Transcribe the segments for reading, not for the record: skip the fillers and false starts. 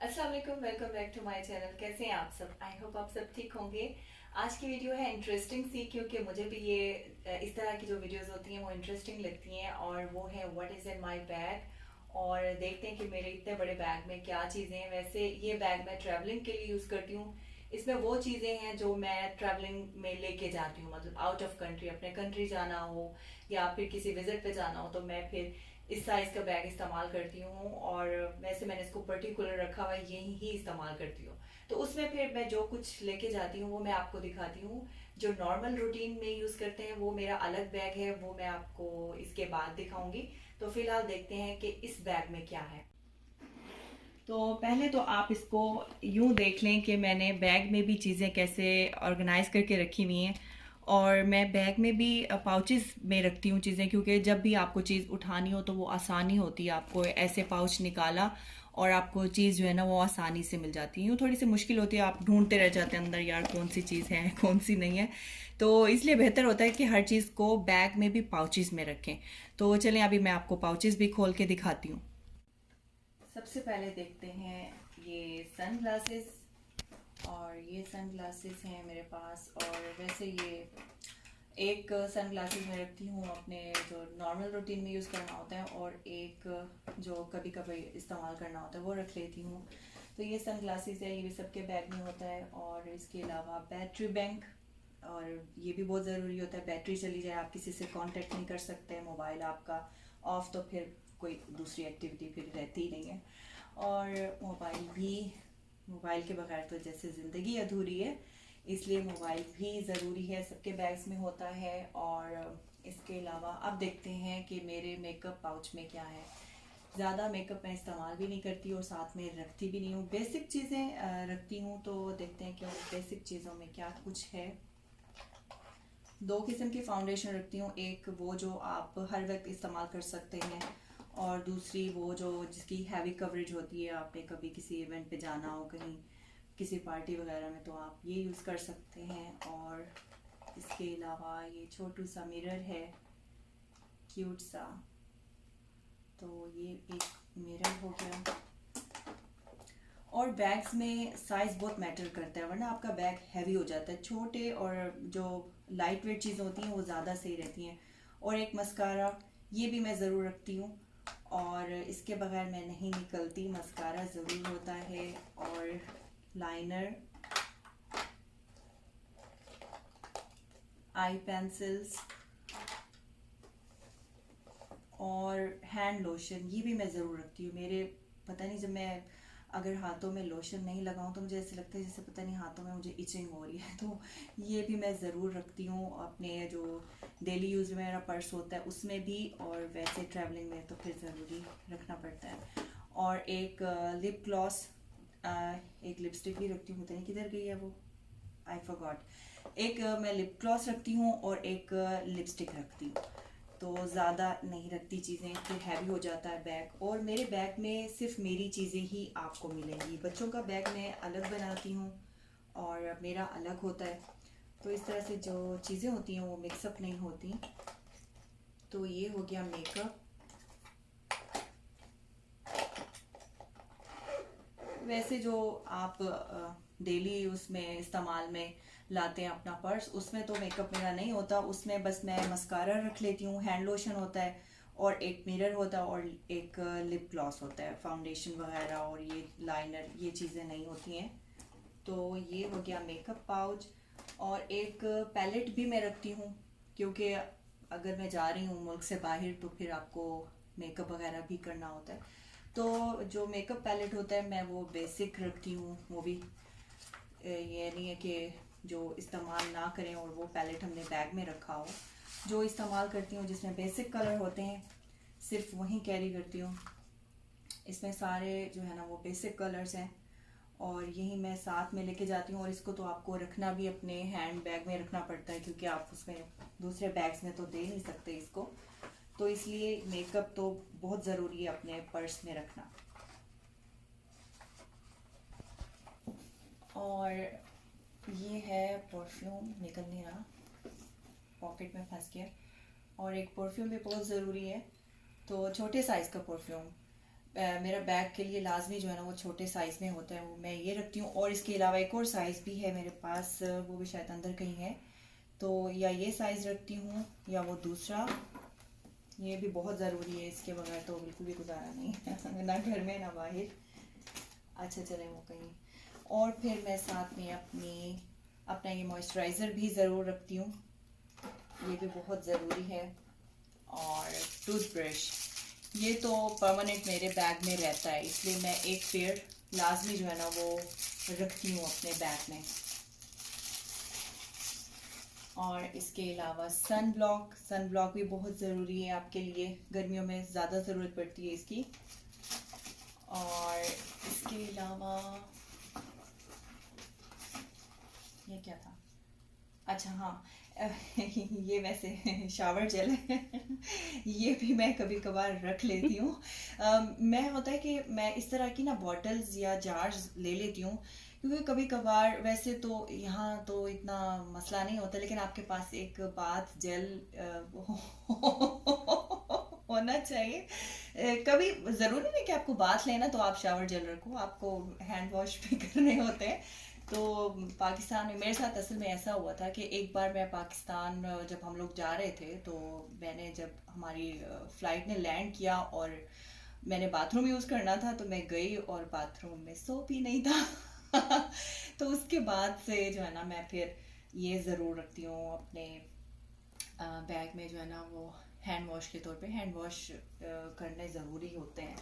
अस्सलाम वालेकुम, welcome back to my channel. कैसे हैं आप सब? आई होप आप सब ठीक होंगे। आज की वीडियो है इंटरेस्टिंग सी, क्योंकि मुझे भी ये इस तरह की जो वीडियोस होती हैं वो इंटरेस्टिंग लगती हैं। और वो है what is in my bag. और देखते हैं कि मेरे इतने बड़े बैग में क्या चीज़ें हैं। वैसे ये बैग मैं ट्रैवलिंग के लिए यूज़ करती हूँ। इसमें वो चीज़ें हैं जो मैं ट्रैवलिंग में लेके जाती हूँ, मतलब आउट ऑफ कंट्री, अपने कंट्री जाना हो या फिर किसी विजिट पे जाना हो तो मैं फिर इस साइज का बैग इस्तेमाल करती हूँ। और वैसे मैंने इसको पर्टिकुलर रखा हुआ है, यही ही इस्तेमाल करती हूँ। तो उसमें फिर मैं जो कुछ लेके जाती हूँ वो मैं आपको दिखाती हूँ। जो नॉर्मल रूटीन में यूज़ करते हैं वो मेरा अलग बैग है, वो मैं आपको इसके बाद दिखाऊंगी। तो फिलहाल देखते हैं कि इस बैग में क्या है। तो पहले तो आप इसको यूं देख लें कि मैंने बैग में भी चीज़ें कैसे ऑर्गेनाइज करके रखी हुई हैं। और मैं बैग में भी पाउचेस में रखती हूँ चीज़ें, क्योंकि जब भी आपको चीज़ उठानी हो तो वो आसानी होती है। आपको ऐसे पाउच निकाला और आपको चीज़ जो है ना वो आसानी से मिल जाती है। यूँ थोड़ी सी मुश्किल होती है, आप ढूंढते रह जाते हैं अंदर, यार कौन सी चीज़ है कौन सी नहीं है। तो इसलिए बेहतर होता है कि हर चीज़ को बैग में भी पाउचेस में रखें। तो चलें अभी मैं आपको पाउचेस भी खोल के दिखाती हूँ। सबसे पहले देखते हैं ये सन ग्लासेस। और ये सन ग्लासेस हैं मेरे पास। और वैसे ये एक सन ग्लासेस मैं रखती हूँ अपने जो नॉर्मल रूटीन में यूज़ करना होता है, और एक जो कभी कभी इस्तेमाल करना होता है वो रख लेती हूँ। तो ये सन ग्लासेस है, ये भी सबके बैग में होता है। और इसके अलावा बैटरी बैंक, और ये भी बहुत ज़रूरी होता है। बैटरी चली जाए, आप किसी से कांटेक्ट नहीं कर सकते, मोबाइल आपका ऑफ, तो फिर कोई दूसरी एक्टिविटी फिर रहती ही नहीं है। और मोबाइल भी, मोबाइल के बगैर तो जैसे ज़िंदगी अधूरी है, इसलिए मोबाइल भी ज़रूरी है, सबके बैग्स में होता है। और इसके अलावा अब देखते हैं कि मेरे मेकअप पाउच में क्या है। ज़्यादा मेकअप मैं इस्तेमाल भी नहीं करती और साथ में रखती भी नहीं हूँ, बेसिक चीज़ें रखती हूँ। तो देखते हैं कि बेसिक चीज़ों में क्या कुछ है। दो किस्म की फाउंडेशन रखती हूँ, एक वो जो आप हर वक्त इस्तेमाल कर सकते हैं, और दूसरी वो जो जिसकी हैवी कवरेज होती है। आपने कभी किसी इवेंट पे जाना हो, कहीं किसी पार्टी वगैरह में, तो आप ये यूज़ कर सकते हैं। और इसके अलावा ये छोटू सा मिरर है, क्यूट सा। तो ये एक मिरर हो गया। और बैग्स में साइज़ बहुत मैटर करता है, वरना आपका बैग हैवी हो जाता है। छोटे और जो लाइट वेट चीज़ होती हैं वो ज़्यादा सही रहती हैं। और एक मस्कारा, ये भी मैं ज़रूर रखती हूँ, और इसके बगैर मैं नहीं निकलती, मस्कारा ज़रूर होता है। और लाइनर, आई पेंसिल्स, और हैंड लोशन, ये भी मैं ज़रूर रखती हूँ। मेरे पता नहीं, जब मैं अगर हाथों में लोशन नहीं लगाऊं तो मुझे ऐसे लगता है जैसे पता नहीं हाथों में मुझे इचिंग हो रही है। तो ये भी मैं ज़रूर रखती हूँ। अपने जो डेली यूज़ में मेरा पर्स होता है उसमें भी, और वैसे ट्रैवलिंग में तो फिर ज़रूरी रखना पड़ता है। और एक लिप ग्लॉस, एक लिपस्टिक भी रखती हूँ, पता नहीं किधर गई है वो, आई फॉरगॉट। एक मैं लिप ग्लॉस रखती हूँ और एक लिपस्टिक रखती हूँ। तो ज़्यादा नहीं रखती चीज़ें, फिर हैवी हो जाता है बैग। और मेरे बैग में सिर्फ मेरी चीज़ें ही आपको मिलेंगी, बच्चों का बैग मैं अलग बनाती हूँ और मेरा अलग होता है। तो इस तरह से जो चीज़ें होती हैं वो मिक्सअप नहीं होती। तो ये हो गया मेकअप। वैसे जो आप डेली उसमें इस्तेमाल में लाते हैं अपना पर्स, उसमें तो मेकअप मेरा नहीं होता, उसमें बस मैं मस्कारा रख लेती हूँ, हैंड लोशन होता है, और एक मिरर होता है, और एक लिप ग्लॉस होता है। फाउंडेशन वगैरह और ये लाइनर, ये चीज़ें नहीं होती हैं। तो ये हो गया मेकअप पाउच। और एक पैलेट भी मैं रखती हूँ, क्योंकि अगर मैं जा रही हूँ मुल्क से बाहर तो फिर आपको मेकअप वगैरह भी करना होता है। तो जो मेकअप पैलेट होता है मैं वो बेसिक रखती हूँ। वो भी ये नहीं है कि जो इस्तेमाल ना करें और वो पैलेट हमने बैग में रखा हो। जो इस्तेमाल करती हूँ जिसमें बेसिक कलर होते हैं सिर्फ वही कैरी करती हूँ। इसमें सारे जो है ना वो बेसिक कलर्स हैं, और यही मैं साथ में लेके जाती हूँ। और इसको तो आपको रखना भी अपने हैंड बैग में रखना पड़ता है, क्योंकि आप उसमें दूसरे बैग्स में तो दे नहीं सकते इसको। तो इसलिए मेकअप तो बहुत ज़रूरी है अपने पर्स में रखना। और ये है परफ्यूम, निकल नहीं रहा, पॉकेट में फंस गया। और एक परफ्यूम भी बहुत ज़रूरी है, तो छोटे साइज़ का परफ्यूम। मेरा बैग के लिए लाजमी जो है ना वो छोटे साइज़ में होता है, वो मैं ये रखती हूँ। और इसके अलावा एक और साइज़ भी है मेरे पास, वो भी शायद अंदर कहीं है, तो या ये साइज़ रखती हूँ या वो दूसरा। ये भी बहुत ज़रूरी है, इसके बगैर तो बिल्कुल भी गुजारा नहीं है ना घर में ना बाहर। अच्छा चले वो कहीं। और फिर मैं साथ में अपना ये मॉइस्चराइज़र भी ज़रूर रखती हूँ, ये भी बहुत ज़रूरी है। और टूथब्रश, ये तो परमानेंट मेरे बैग में रहता है, इसलिए मैं एक पेयर लाजमी जो है ना वो रखती हूँ अपने बैग में। और इसके अलावा सन ब्लॉक भी बहुत ज़रूरी है आपके लिए, गर्मियों में ज़्यादा ज़रूरत पड़ती है इसकी। और इसके अलावा ये क्या था, अच्छा हाँ, ये वैसे शावर जेल है ये भी मैं कभी कभार रख लेती हूँ। मैं होता है कि मैं इस तरह की ना बॉटल्स या जार्स ले लेती हूँ, क्योंकि कभी कभार वैसे तो यहाँ तो इतना मसला नहीं होता, लेकिन आपके पास एक बाथ जेल होना चाहिए। कभी ज़रूरी नहीं कि आपको बाथ लेना तो आप शावर जेल रखो, आपको हैंड वॉश भी करने होते हैं। तो पाकिस्तान में मेरे साथ असल में ऐसा हुआ था कि एक बार मैं पाकिस्तान, जब हम लोग जा रहे थे, तो मैंने जब हमारी फ़्लाइट ने लैंड किया और मैंने बाथरूम यूज़ करना था, तो मैं गई और बाथरूम में सोप ही नहीं था तो उसके बाद से जो है ना मैं फिर ये ज़रूर रखती हूँ अपने बैग में जो है ना वो हैंड वॉश के तौर पे, हैंड वॉश करने ज़रूरी होते हैं।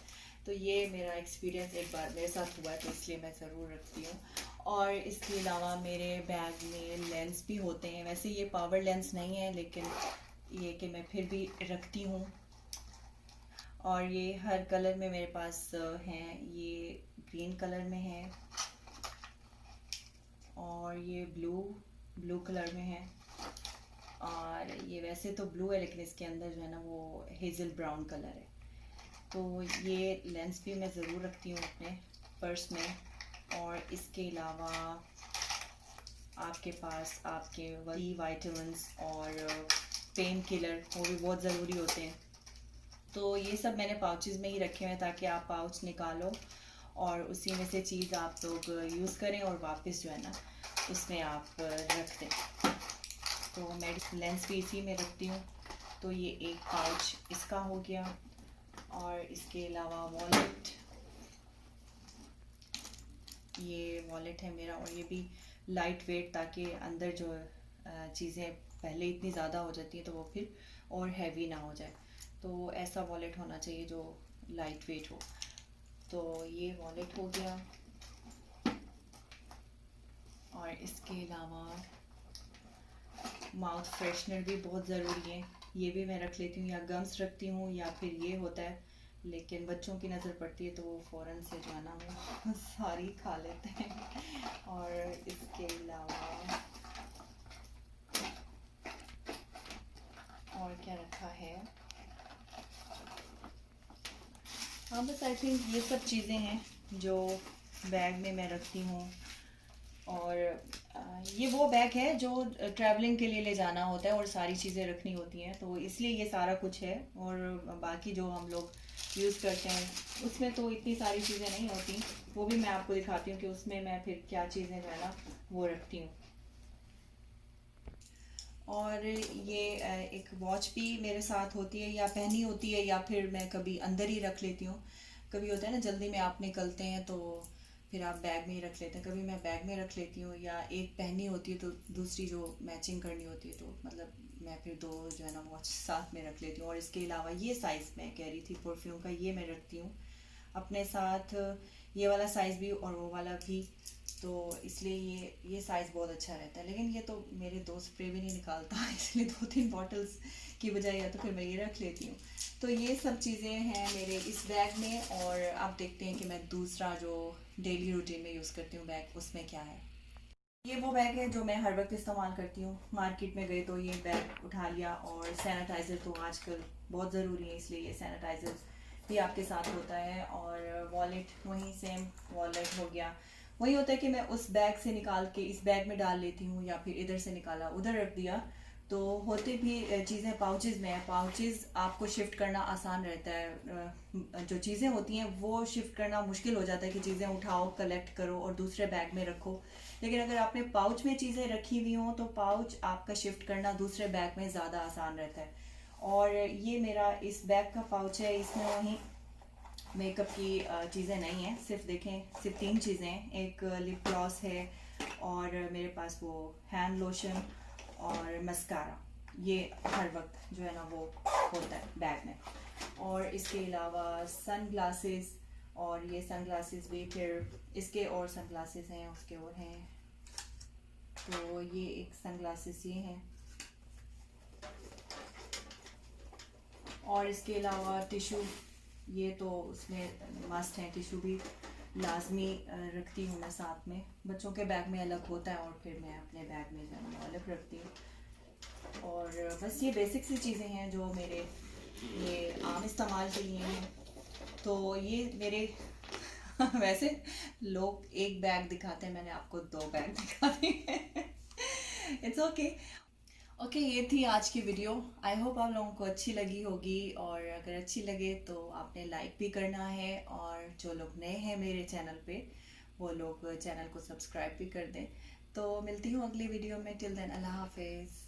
तो ये मेरा एक्सपीरियंस एक बार मेरे साथ हुआ है, तो इसलिए मैं ज़रूर रखती हूँ। और इसके अलावा मेरे बैग में लेंस भी होते हैं, वैसे ये पावर लेंस नहीं है, लेकिन ये कि मैं फिर भी रखती हूँ। और ये हर कलर में मेरे पास हैं, ये ग्रीन कलर में है और ये ब्लू कलर में है। और ये वैसे तो ब्लू है, लेकिन इसके अंदर जो है ना वो हेज़ल ब्राउन कलर है। तो ये लेंस भी मैं ज़रूर रखती हूँ अपने पर्स में। और इसके अलावा आपके पास आपके वी वाइटामिन्स और पेन किलर, वो भी बहुत ज़रूरी होते हैं। तो ये सब मैंने पाउचेस में ही रखे हुए हैं, ताकि आप पाउच निकालो और उसी में से चीज़ आप लोग यूज़ करें और वापस जो है ना उसमें आप रख दें। तो मैं लेंस भी इसी में रखती हूँ। तो ये एक पाउच इसका हो गया। और इसके अलावा वॉलेट, ये वॉलेट है मेरा, और ये भी लाइट वेट, ताकि अंदर जो चीज़ें पहले इतनी ज़्यादा हो जाती हैं तो वो फिर और हैवी ना हो जाए। तो ऐसा वॉलेट होना चाहिए जो लाइट वेट हो। तो ये वॉलेट हो गया। और इसके अलावा माउथ फ्रेशनर भी बहुत ज़रूरी है, ये भी मैं रख लेती हूँ, या गम्स रखती हूँ या फिर ये होता है, लेकिन बच्चों की नज़र पड़ती है तो वो फ़ौरन से जो है ना वो सारी खा लेते हैं। और इसके अलावा और क्या रखा है, हाँ बस आई थिंक ये सब चीज़ें हैं जो बैग में मैं रखती हूँ। और ये वो बैग है जो ट्रैवलिंग के लिए ले जाना होता है और सारी चीज़ें रखनी होती हैं, तो इसलिए ये सारा कुछ है। और बाकी जो हम लोग यूज़ करते हैं उसमें तो इतनी सारी चीज़ें नहीं होती, वो भी मैं आपको दिखाती हूँ कि उसमें मैं फिर क्या चीज़ें जो है ना वो रखती हूँ। और ये एक वॉच भी मेरे साथ होती है, या पहनी होती है, या फिर मैं कभी अंदर ही रख लेती हूँ। कभी होता है ना जल्दी में आप निकलते हैं तो फिर आप बैग में ही रख लेते हैं, कभी मैं बैग में रख लेती हूँ, या एक पहनी होती है तो दूसरी जो मैचिंग करनी होती है, तो मतलब मैं फिर दो जो है ना वॉच साथ में रख लेती हूँ। और इसके अलावा ये साइज़ मैं कह रही थी परफ्यूम का, ये मैं रखती हूँ अपने साथ, ये वाला साइज़ भी और वो वाला भी। तो इसलिए ये साइज़ बहुत अच्छा रहता है, लेकिन ये तो मेरे दोस्त स्प्रे भी नहीं निकालता इसलिए 2-3 बॉटल्स की बजाय या तो फिर मैं ये रख लेती हूँ। तो ये सब चीज़ें हैं मेरे इस बैग में। और आप देखते हैं कि मैं दूसरा जो डेली रूटीन में यूज़ करती हूँ बैग, उसमें क्या है। ये वो बैग है जो मैं हर वक्त इस्तेमाल करती हूँ, मार्केट में गई तो ये बैग उठा लिया। और सैनिटाइज़र तो आजकल बहुत ज़रूरी है, इसलिए ये सैनिटाइज़र भी आपके साथ होता है। और वॉलेट, वहीं सेम वॉलेट हो गया। वही होता है कि मैं उस बैग से निकाल के इस बैग में डाल लेती हूँ, या फिर इधर से निकाला उधर रख दिया, तो होते भी चीज़ें पाउचेज़ में है। पाउचेज़ आपको शिफ्ट करना आसान रहता है, जो चीज़ें होती हैं वो शिफ्ट करना मुश्किल हो जाता है कि चीज़ें उठाओ, कलेक्ट करो और दूसरे बैग में रखो। लेकिन अगर आपने पाउच में चीज़ें रखी हुई हों तो पाउच आपका शिफ्ट करना दूसरे बैग में ज़्यादा आसान रहता है। और ये मेरा इस बैग का पाउच है, इसमें वहीं मेकअप की चीज़ें नहीं हैं, सिर्फ देखें सिर्फ 3 चीज़ें हैं। एक लिप ग्लॉस है और मेरे पास वो हैंड लोशन और मस्कारा, ये हर वक्त जो है ना वो होता है बैग में। और इसके अलावा सन ग्लासेस, और ये सन ग्लासेस भी फिर इसके और सन ग्लासेस हैं, उसके और हैं। तो ये एक सन ग्लासेस ये हैं, और इसके अलावा टिशू, ये तो उसमें मस्ट है, टिशू भी लाजमी रखती हूँ मैं साथ में। बच्चों के बैग में अलग होता है और फिर मैं अपने बैग में जो है वो अलग रखती हूँ। और बस ये बेसिक सी चीज़ें हैं जो मेरे ये आम इस्तेमाल के लिए हैं। तो ये मेरे वैसे लोग एक बैग दिखाते हैं, मैंने आपको 2 बैग दिखा दिए हैं। It's okay. ओके, ये थी आज की वीडियो। आई होप आप लोगों को अच्छी लगी होगी, और अगर अच्छी लगे तो आपने लाइक भी करना है, और जो लोग नए हैं मेरे चैनल पे वो लोग चैनल को सब्सक्राइब भी कर दें। तो मिलती हूँ अगली वीडियो में। टिल देन, अल्लाह हाफिज़।